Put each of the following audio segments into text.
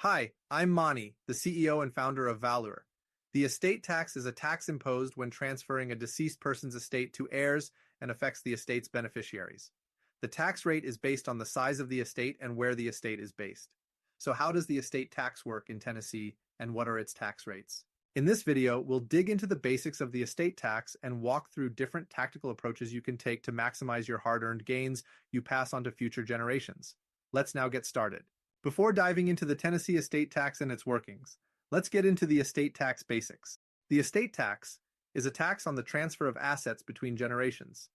Hi, I'm Mani, the CEO and founder of Valur. The estate tax is a tax imposed when transferring a deceased person's estate to heirs and affects the estate's beneficiaries. The tax rate is based on the size of the estate and where the estate is based. So how does the estate tax work in Tennessee and what are its tax rates? In this video, we'll dig into the basics of the estate tax and walk through different tactical approaches you can take to maximize your hard-earned gains you pass on to future generations. Let's now get started. Before diving into the Tennessee estate tax and its workings, let's get into the estate tax basics. The estate tax is a tax on the transfer of assets between generations.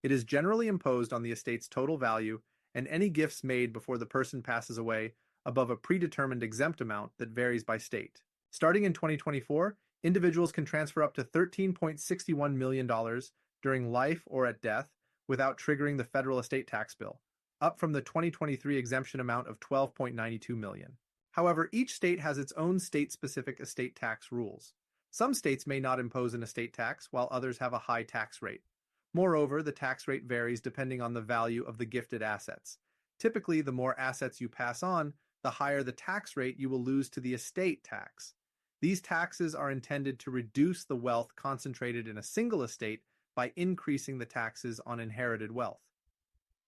It is generally imposed on the estate's total value and any gifts made before the person passes away above a predetermined exempt amount that varies by state. Starting in 2024, individuals can transfer up to $13.61 million during life or at death without triggering the federal estate tax bill, up from the 2023 exemption amount of $12.92 million. However, each state has its own state-specific estate tax rules. Some states may not impose an estate tax, while others have a high tax rate. Moreover, the tax rate varies depending on the value of the gifted assets. Typically, the more assets you pass on, the higher the tax rate you will lose to the estate tax. These taxes are intended to reduce the wealth concentrated in a single estate by increasing the taxes on inherited wealth.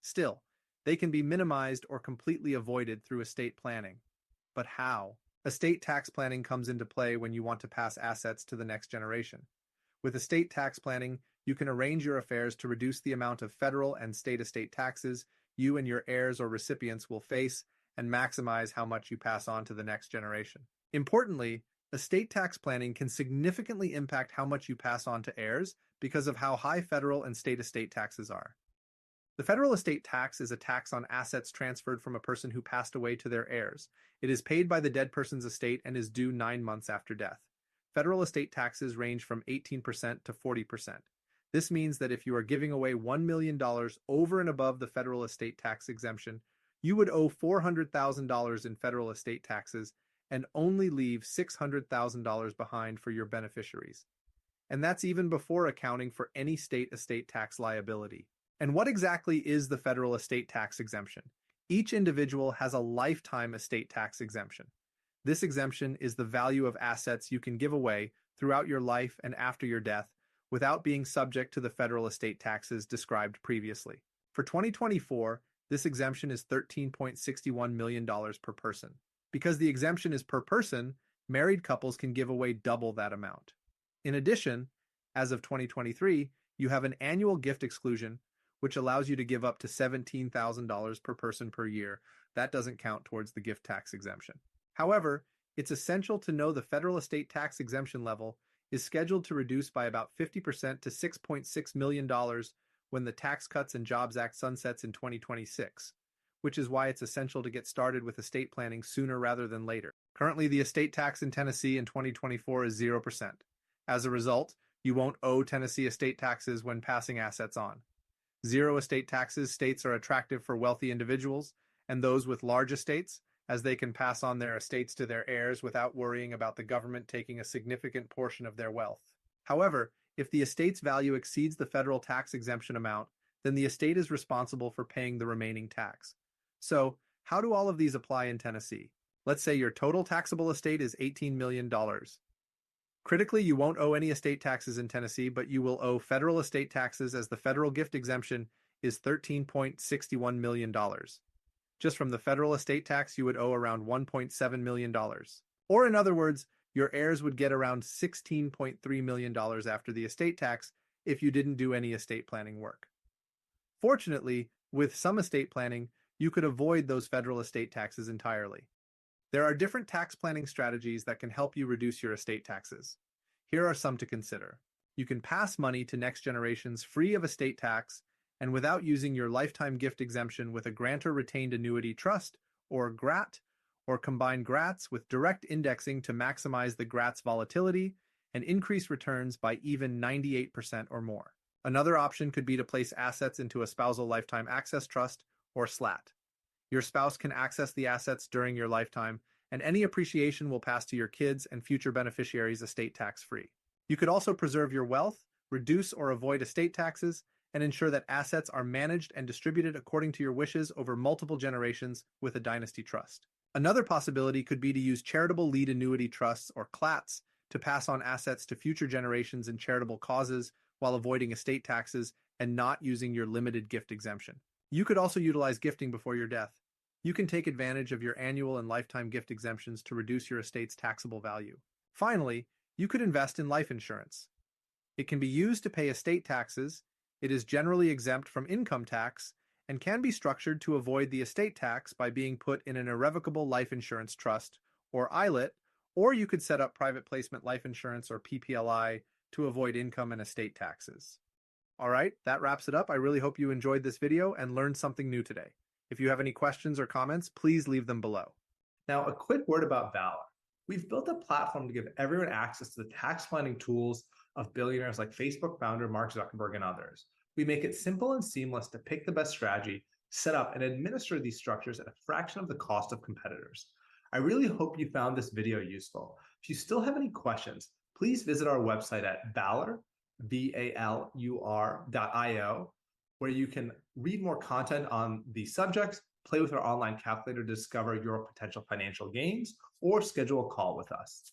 Still, they can be minimized or completely avoided through estate planning. But how? Estate tax planning comes into play when you want to pass assets to the next generation. With estate tax planning, you can arrange your affairs to reduce the amount of federal and state estate taxes you and your heirs or recipients will face and maximize how much you pass on to the next generation. Importantly, estate tax planning can significantly impact how much you pass on to heirs because of how high federal and state estate taxes are. The federal estate tax is a tax on assets transferred from a person who passed away to their heirs. It is paid by the dead person's estate and is due 9 months after death. Federal estate taxes range from 18% to 40%. This means that if you are giving away $1 million over and above the federal estate tax exemption, you would owe $400,000 in federal estate taxes and only leave $600,000 behind for your beneficiaries. And that's even before accounting for any state estate tax liability. And what exactly is the federal estate tax exemption? Each individual has a lifetime estate tax exemption. This exemption is the value of assets you can give away throughout your life and after your death without being subject to the federal estate taxes described previously. For 2024, this exemption is $13.61 million per person. Because the exemption is per person, married couples can give away double that amount. In addition, as of 2023, you have an annual gift exclusion which allows you to give up to $17,000 per person per year. That doesn't count towards the gift tax exemption. However, it's essential to know the federal estate tax exemption level is scheduled to reduce by about 50% to $6.6 million when the Tax Cuts and Jobs Act sunsets in 2026, which is why it's essential to get started with estate planning sooner rather than later. Currently, the estate tax in Tennessee in 2024 is 0%. As a result, you won't owe Tennessee estate taxes when passing assets on. Zero estate taxes states are attractive for wealthy individuals and those with large estates, as they can pass on their estates to their heirs without worrying about the government taking a significant portion of their wealth. However, if the estate's value exceeds the federal tax exemption amount, then the estate is responsible for paying the remaining tax. So, how do all of these apply in Tennessee? Let's say your total taxable estate is $18 million. Critically, you won't owe any estate taxes in Tennessee, but you will owe federal estate taxes as the federal gift exemption is $13.61 million. Just from the federal estate tax, you would owe around $1.7 million. Or in other words, your heirs would get around $16.3 million after the estate tax if you didn't do any estate planning work. Fortunately, with some estate planning, you could avoid those federal estate taxes entirely. There are different tax planning strategies that can help you reduce your estate taxes. Here are some to consider. You can pass money to next generations free of estate tax and without using your lifetime gift exemption with a grantor retained annuity trust, or GRAT, or combine GRATs with direct indexing to maximize the GRAT's volatility and increase returns by even 98% or more. Another option could be to place assets into a spousal lifetime access trust, or SLAT. Your spouse can access the assets during your lifetime, and any appreciation will pass to your kids and future beneficiaries estate tax-free. You could also preserve your wealth, reduce or avoid estate taxes, and ensure that assets are managed and distributed according to your wishes over multiple generations with a dynasty trust. Another possibility could be to use charitable lead annuity trusts or CLATs to pass on assets to future generations in charitable causes while avoiding estate taxes and not using your limited gift exemption. You could also utilize gifting before your death. You can take advantage of your annual and lifetime gift exemptions to reduce your estate's taxable value. Finally, you could invest in life insurance. It can be used to pay estate taxes, it is generally exempt from income tax, and can be structured to avoid the estate tax by being put in an irrevocable life insurance trust, or ILIT, or you could set up private placement life insurance, or PPLI, to avoid income and estate taxes. All right, that wraps it up. I really hope you enjoyed this video and learned something new today. If you have any questions or comments, please leave them below. Now, a quick word about Valor. We've built a platform to give everyone access to the tax planning tools of billionaires like Facebook founder Mark Zuckerberg and others. We make it simple and seamless to pick the best strategy, set up, and administer these structures at a fraction of the cost of competitors. I really hope you found this video useful. If you still have any questions, please visit our website at Valur, VALUR.io, where you can read more content on these subjects, play with our online calculator to discover your potential financial gains, or schedule a call with us.